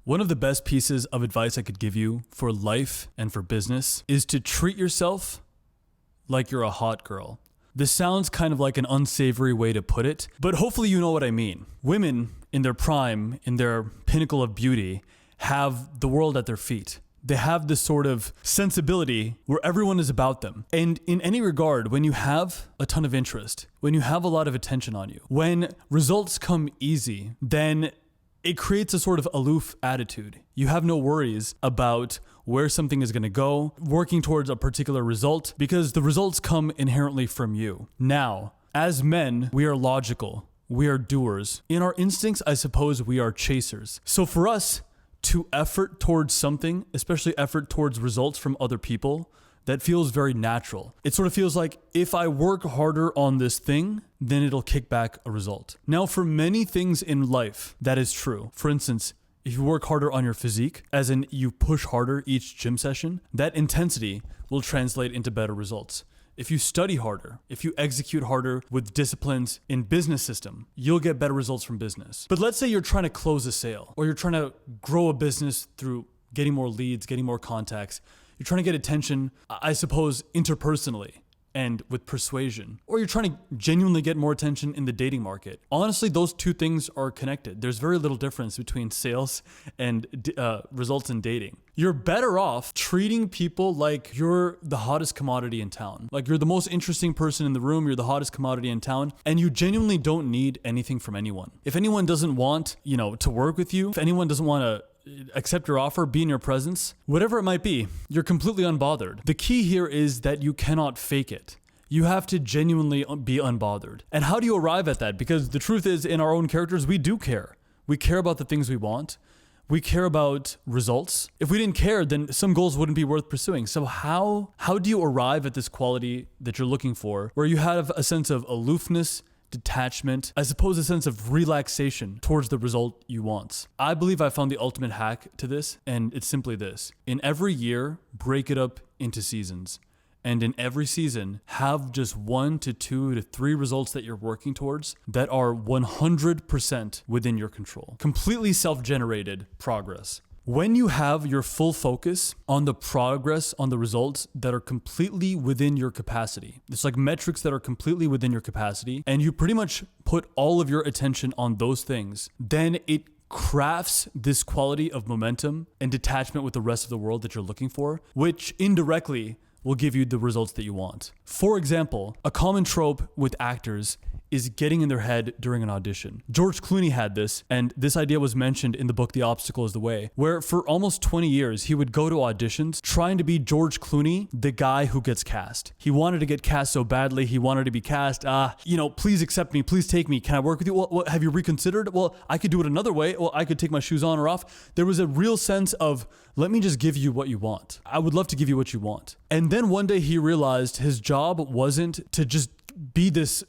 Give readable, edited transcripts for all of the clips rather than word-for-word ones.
One of the best pieces of advice I could give you for life and for business is to treat yourself like you're a hot girl. This sounds kind of like an unsavory way to put it, but hopefully you know what I mean. Women in their prime, in their pinnacle of beauty, have the world at their feet. They have this sort of sensibility where everyone is about them. And in any regard, when you have a ton of interest, when you have a lot of attention on you, when results come easy, then it creates a sort of aloof attitude. You have no worries about where something is going to go, working towards a particular result, because the results come inherently from you. Now, as men, we are logical. We are doers. In our instincts, I suppose we are chasers. So for us to effort towards something, especially effort towards results from other people, that feels very natural. It sort of feels like if I work harder on this thing, then it'll kick back a result. Now, for many things in life, that is true. For instance, if you work harder on your physique, as in you push harder each gym session, that intensity will translate into better results. If you study harder, if you execute harder with disciplines in business system, you'll get better results from business. But let's say you're trying to close a sale, or you're trying to grow a business through getting more leads, getting more contacts. You're trying to get attention, I suppose, interpersonally and with persuasion. Or you're trying to genuinely get more attention in the dating market. Honestly, those two things are connected. There's very little difference between sales and results in dating. You're better off treating people like you're the hottest commodity in town. Like you're the most interesting person in the room, you're the hottest commodity in town, and you genuinely don't need anything from anyone. If anyone doesn't want, to work with you, if anyone doesn't want to accept your offer, be in your presence, whatever it might be, you're completely unbothered. The key here is that you cannot fake it. You have to genuinely be unbothered. And how do you arrive at that? Because the truth is, in our own characters, we do care. We care about the things we want. We care about results. If we didn't care, then some goals wouldn't be worth pursuing. So how do you arrive at this quality that you're looking for, where you have a sense of aloofness, detachment, I suppose a sense of relaxation towards the result you want? I believe I found the ultimate hack to this, and it's simply this. In every year, break it up into seasons. And in every season, have just 1 to 2 to 3 results that you're working towards that are 100% within your control. Completely self-generated progress. When you have your full focus on the progress, on the results that are completely within your capacity, it's like metrics that are completely within your capacity, and you pretty much put all of your attention on those things, then it crafts this quality of momentum and detachment with the rest of the world that you're looking for, which indirectly will give you the results that you want. For example, a common trope with actors is getting in their head during an audition. George Clooney had this, and this idea was mentioned in the book The Obstacle is the Way, where for almost 20 years, he would go to auditions trying to be George Clooney, the guy who gets cast. He wanted to get cast so badly, he wanted to be cast. Please accept me, please take me, can I work with you? Well, have you reconsidered? Well, I could do it another way. Well, I could take my shoes on or off. There was a real sense of, let me just give you what you want. I would love to give you what you want. And then one day he realized his job wasn't to just be this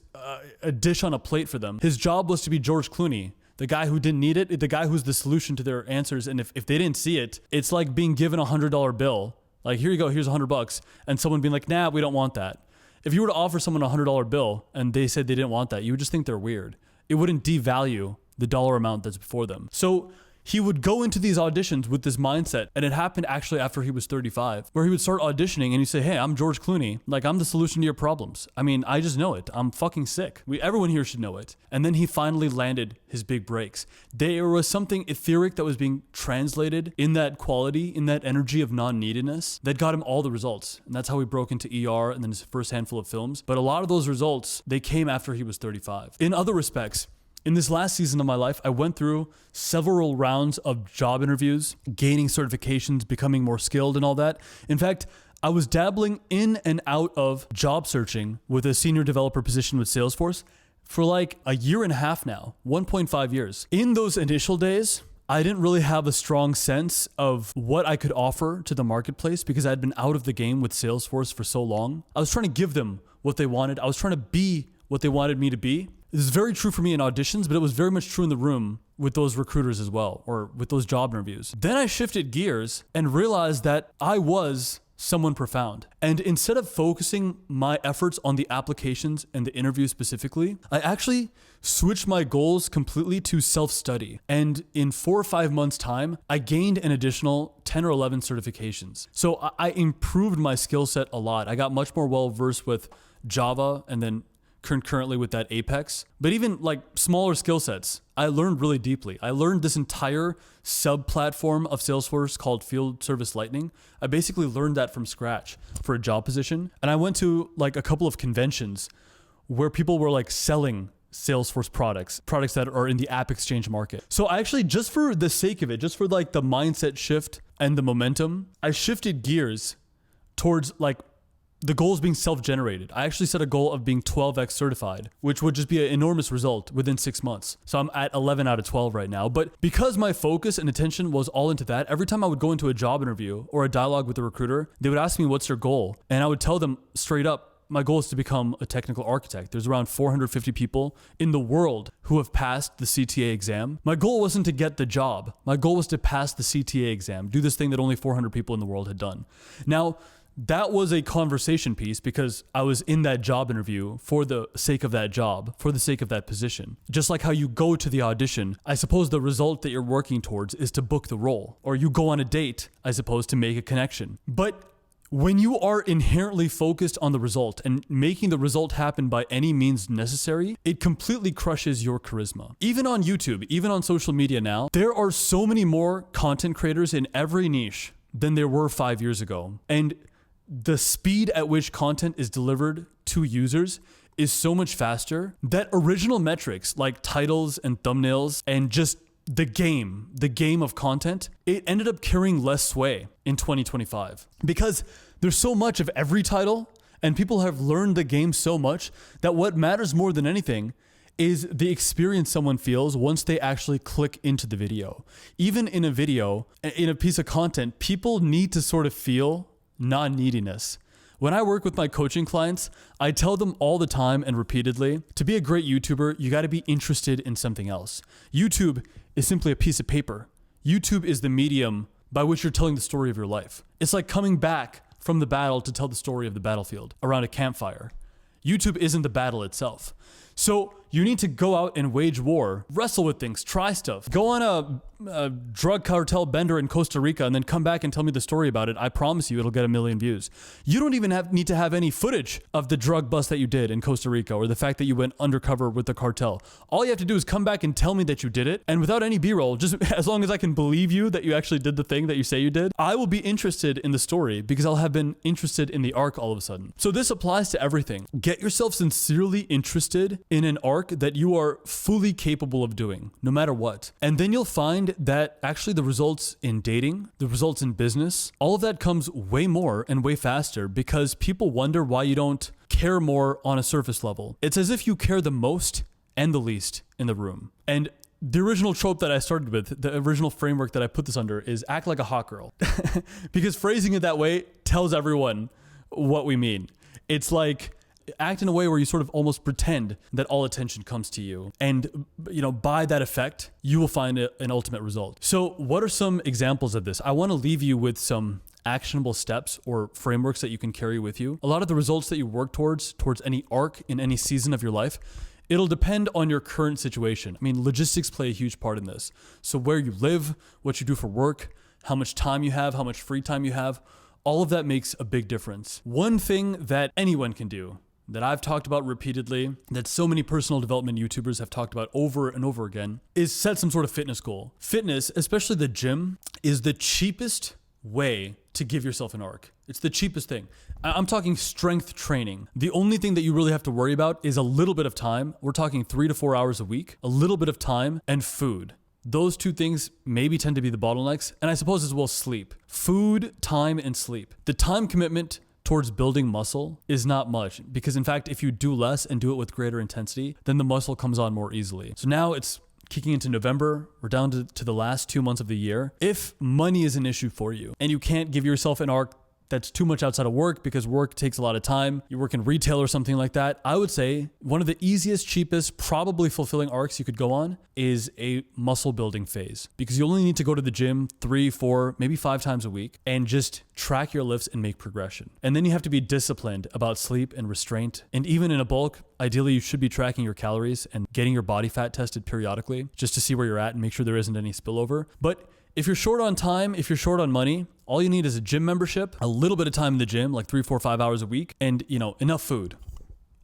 a dish on a plate for them. His job was to be George Clooney, the guy who didn't need it, the guy who's the solution to their answers. And if they didn't see it, it's like being given $100 bill. Like, here you go, here's $100. And someone being like, nah, we don't want that. If you were to offer someone a $100 bill and they said they didn't want that, you would just think they're weird. It wouldn't devalue the dollar amount that's before them. So he would go into these auditions with this mindset, and it happened actually after he was 35, where he would start auditioning and he'd say, hey, I'm George Clooney. Like, I'm the solution to your problems. I mean, I just know it. I'm fucking sick. Everyone here should know it. And then he finally landed his big breaks. There was something etheric that was being translated in that quality, in that energy of non-neededness that got him all the results. And that's how he broke into ER and then his first handful of films. But a lot of those results, they came after he was 35. In other respects, in this last season of my life, I went through several rounds of job interviews, gaining certifications, becoming more skilled and all that. In fact, I was dabbling in and out of job searching with a senior developer position with Salesforce for like a year and a half now, 1.5 years. In those initial days, I didn't really have a strong sense of what I could offer to the marketplace because I'd been out of the game with Salesforce for so long. I was trying to give them what they wanted. I was trying to be what they wanted me to be. This is very true for me in auditions, but it was very much true in the room with those recruiters as well, or with those job interviews. Then I shifted gears and realized that I was someone profound. And instead of focusing my efforts on the applications and the interview specifically, I actually switched my goals completely to self-study. And in 4 or 5 months' time, I gained an additional 10 or 11 certifications. So I improved my skill set a lot. I got much more well-versed with Java, and then concurrently with that Apex. But even like smaller skill sets, I learned really deeply. I learned this entire sub-platform of Salesforce called Field Service Lightning. I basically learned that from scratch for a job position. And I went to like a couple of conventions where people were like selling Salesforce products that are in the app exchange market. So I actually, just for the sake of it, just for like the mindset shift and the momentum, I shifted gears towards like the goal is being self-generated. I actually set a goal of being 12x certified, which would just be an enormous result within 6 months. So I'm at 11 out of 12 right now. But because my focus and attention was all into that, every time I would go into a job interview or a dialogue with a recruiter, they would ask me, what's your goal? And I would tell them straight up, my goal is to become a technical architect. There's around 450 people in the world who have passed the CTA exam. My goal wasn't to get the job. My goal was to pass the CTA exam, do this thing that only 400 people in the world had done. Now, that was a conversation piece because I was in that job interview for the sake of that job, for the sake of that position. Just like how you go to the audition, I suppose the result that you're working towards is to book the role. Or you go on a date, I suppose, to make a connection. But when you are inherently focused on the result and making the result happen by any means necessary, it completely crushes your charisma. Even on YouTube, even on social media now, there are so many more content creators in every niche than there were 5 years ago. And the speed at which content is delivered to users is so much faster that original metrics like titles and thumbnails and just the game of content, it ended up carrying less sway in 2025 because there's so much of every title and people have learned the game so much that what matters more than anything is the experience someone feels once they actually click into the video. Even in a video, in a piece of content, people need to sort of feel non-neediness. When I work with my coaching clients, I tell them all the time and repeatedly, to be a great YouTuber, you got to be interested in something else. YouTube is simply a piece of paper. YouTube is the medium by which you're telling the story of your life. It's like coming back from the battle to tell the story of the battlefield around a campfire. YouTube isn't the battle itself. So you need to go out and wage war, wrestle with things, try stuff, go on a drug cartel bender in Costa Rica and then come back and tell me the story about it. I promise you it'll get 1 million views. You don't even need to have any footage of the drug bust that you did in Costa Rica or the fact that you went undercover with the cartel. All you have to do is come back and tell me that you did it. And without any B-roll, just as long as I can believe you that you actually did the thing that you say you did, I will be interested in the story because I'll have been interested in the arc all of a sudden. So this applies to everything. Get yourself sincerely interested in an arc that you are fully capable of doing, no matter what. And then you'll find that actually the results in dating, the results in business, all of that comes way more and way faster because people wonder why you don't care more on a surface level. It's as if you care the most and the least in the room. And the original trope that I started with, the original framework that I put this under is act like a hot girl. Because phrasing it that way tells everyone what we mean. It's like, act in a way where you sort of almost pretend that all attention comes to you. And, by that effect, you will find an ultimate result. So what are some examples of this? I want to leave you with some actionable steps or frameworks that you can carry with you. A lot of the results that you work towards any arc in any season of your life, it'll depend on your current situation. I mean, logistics play a huge part in this. So where you live, what you do for work, how much time you have, how much free time you have, all of that makes a big difference. One thing that anyone can do, that I've talked about repeatedly, that so many personal development YouTubers have talked about over and over again, is set some sort of fitness goal. Fitness, especially the gym, is the cheapest way to give yourself an arc. It's the cheapest thing. I'm talking strength training. The only thing that you really have to worry about is a little bit of time. We're talking 3 to 4 hours a week, a little bit of time, and food. Those two things maybe tend to be the bottlenecks, and I suppose as well sleep. Food, time, and sleep. The time commitment towards building muscle is not much because in fact, if you do less and do it with greater intensity, then the muscle comes on more easily. So now it's kicking into November. We're down to the last 2 months of the year. If money is an issue for you and you can't give yourself an arc that's too much outside of work because work takes a lot of time, you work in retail or something like that, I would say one of the easiest, cheapest, probably fulfilling arcs you could go on is a muscle building phase, because you only need to go to the gym 3, 4, maybe 5 times a week and just track your lifts and make progression. And then you have to be disciplined about sleep and restraint. And even in a bulk, ideally you should be tracking your calories and getting your body fat tested periodically just to see where you're at and make sure there isn't any spillover. But if you're short on time, if you're short on money, all you need is a gym membership, a little bit of time in the gym, like 3, 4, 5 hours a week, and enough food.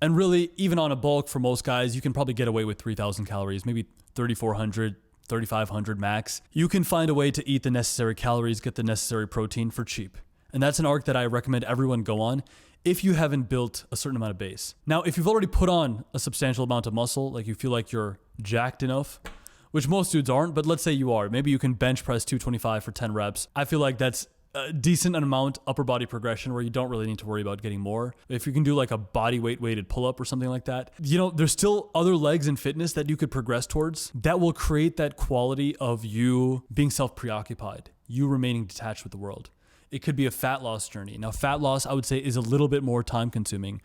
And really, even on a bulk for most guys, you can probably get away with 3,000 calories, maybe 3,400, 3,500 max. You can find a way to eat the necessary calories, get the necessary protein for cheap. And that's an arc that I recommend everyone go on if you haven't built a certain amount of base. Now, if you've already put on a substantial amount of muscle, like you feel like you're jacked enough, which most dudes aren't, but let's say you are. Maybe you can bench press 225 for 10 reps. I feel like that's a decent amount upper body progression where you don't really need to worry about getting more. If you can do like a body weight weighted pull-up or something like that, there's still other legs in fitness that you could progress towards that will create that quality of you being self-preoccupied, you remaining detached with the world. It could be a fat loss journey. Now, fat loss, I would say, is a little bit more time consuming,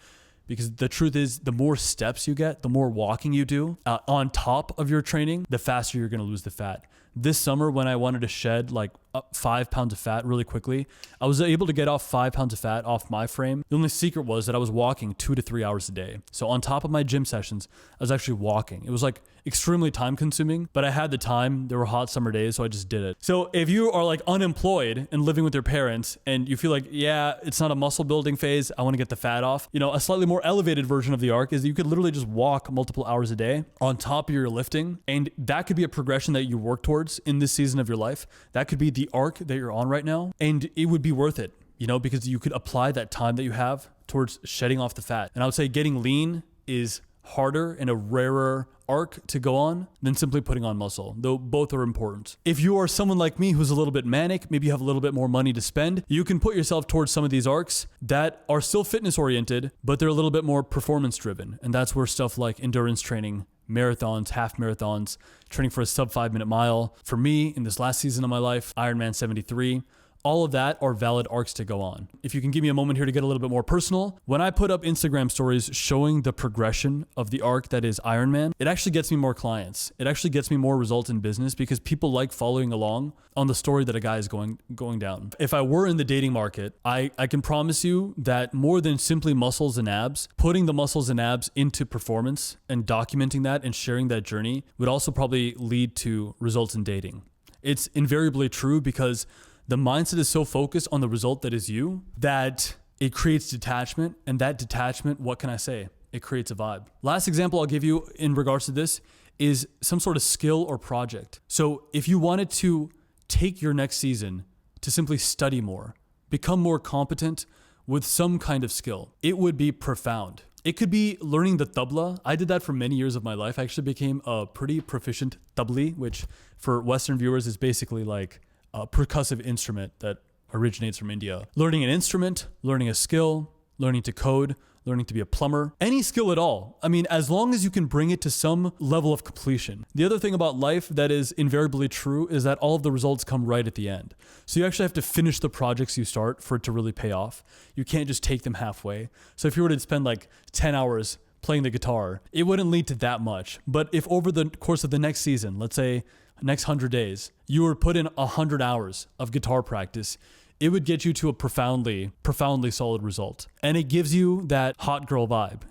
because the truth is, the more steps you get, the more walking you do on top of your training, the faster you're going to lose the fat. This summer, when I wanted to shed like 5 pounds of fat really quickly, I was able to get off 5 pounds of fat off my frame. The only secret was that I was walking 2 to 3 hours a day. So on top of my gym sessions, I was actually walking. It was like extremely time consuming, but I had the time. There were hot summer days, so I just did it. So if you are like unemployed and living with your parents and you feel like, yeah, it's not a muscle building phase, I want to get the fat off, a slightly more elevated version of the arc is that you could literally just walk multiple hours a day on top of your lifting. And that could be a progression that you work towards in this season of your life. That could be the arc that you're on right now. And it would be worth it, because you could apply that time that you have towards shedding off the fat. And I would say getting lean is harder and a rarer arc to go on than simply putting on muscle, though both are important. If you are someone like me who's a little bit manic, maybe you have a little bit more money to spend, you can put yourself towards some of these arcs that are still fitness oriented, but they're a little bit more performance driven. And that's where stuff like endurance training, marathons, half marathons, training for a sub 5 minute mile. For me, in this last season of my life, Ironman 73, all of that are valid arcs to go on. If you can give me a moment here to get a little bit more personal, when I put up Instagram stories showing the progression of the arc that is Ironman, it actually gets me more clients. It actually gets me more results in business because people like following along on the story that a guy is going down. If I were in the dating market, I can promise you that more than simply muscles and abs, putting the muscles and abs into performance and documenting that and sharing that journey would also probably lead to results in dating. It's invariably true because the mindset is so focused on the result that is you that it creates detachment, and that detachment, what can I say? It creates a vibe. Last example I'll give you in regards to this is some sort of skill or project. So if you wanted to take your next season to simply study more, become more competent with some kind of skill, it would be profound. It could be learning the tabla. I did that for many years of my life. I actually became a pretty proficient tabli, which for Western viewers is basically like a percussive instrument that originates from India. Learning an instrument, learning a skill, learning to code, learning to be a plumber, any skill at all. I mean, as long as you can bring it to some level of completion. The other thing about life that is invariably true is that all of the results come right at the end. So you actually have to finish the projects you start for it to really pay off. You can't just take them halfway. So if you were to spend like 10 hours playing the guitar, it wouldn't lead to that much. But if over the course of the next season, let's say next 100 days, you were put in 100 hours of guitar practice, it would get you to a profoundly solid result. And it gives you that hot girl vibe.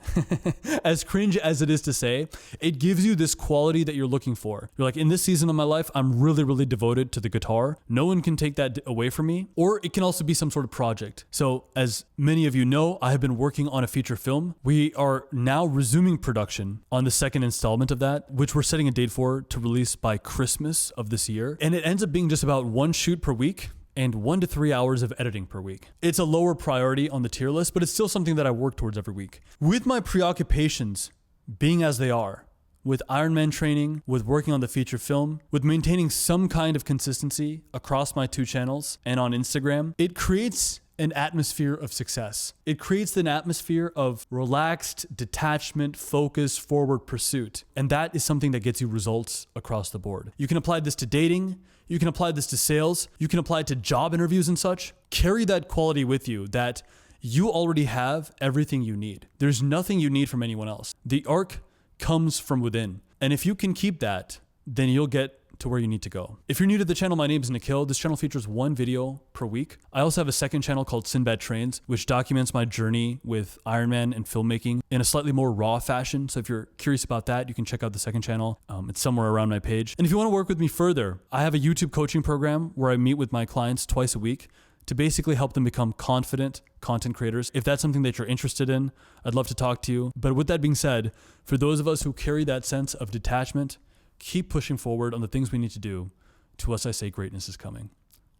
As cringe as it is to say, it gives you this quality that you're looking for. You're like, in this season of my life, I'm really, really devoted to the guitar. No one can take that away from me. Or it can also be some sort of project. So as many of you know, I have been working on a feature film. We are now resuming production on the second installment of that, which we're setting a date for to release by Christmas of this year. And it ends up being just about one shoot per week and 1 to 3 hours of editing per week. It's a lower priority on the tier list, but it's still something that I work towards every week. With my preoccupations being as they are, with Ironman training, with working on the feature film, with maintaining some kind of consistency across my 2 channels and on Instagram, it creates an atmosphere of success. It creates an atmosphere of relaxed detachment, focus, forward pursuit. And that is something that gets you results across the board. You can apply this to dating. You can apply this to sales. You can apply it to job interviews and such. Carry that quality with you that you already have everything you need. There's nothing you need from anyone else. The arc comes from within. And if you can keep that, then you'll get to where you need to go. If you're new to the channel, my name is Nikhil. This channel features one video per week. I also have a second channel called Sinbad Trains, which documents my journey with Ironman and filmmaking in a slightly more raw fashion. So if you're curious about that, you can check out the second channel. It's somewhere around my page. And if you want to work with me further, I have a YouTube coaching program where I meet with my clients twice a week to basically help them become confident content creators. If that's something that you're interested in, I'd love to talk to you. But with that being said, for those of us who carry that sense of detachment, keep pushing forward on the things we need to do. To us, I say greatness is coming.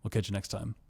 We'll catch you next time.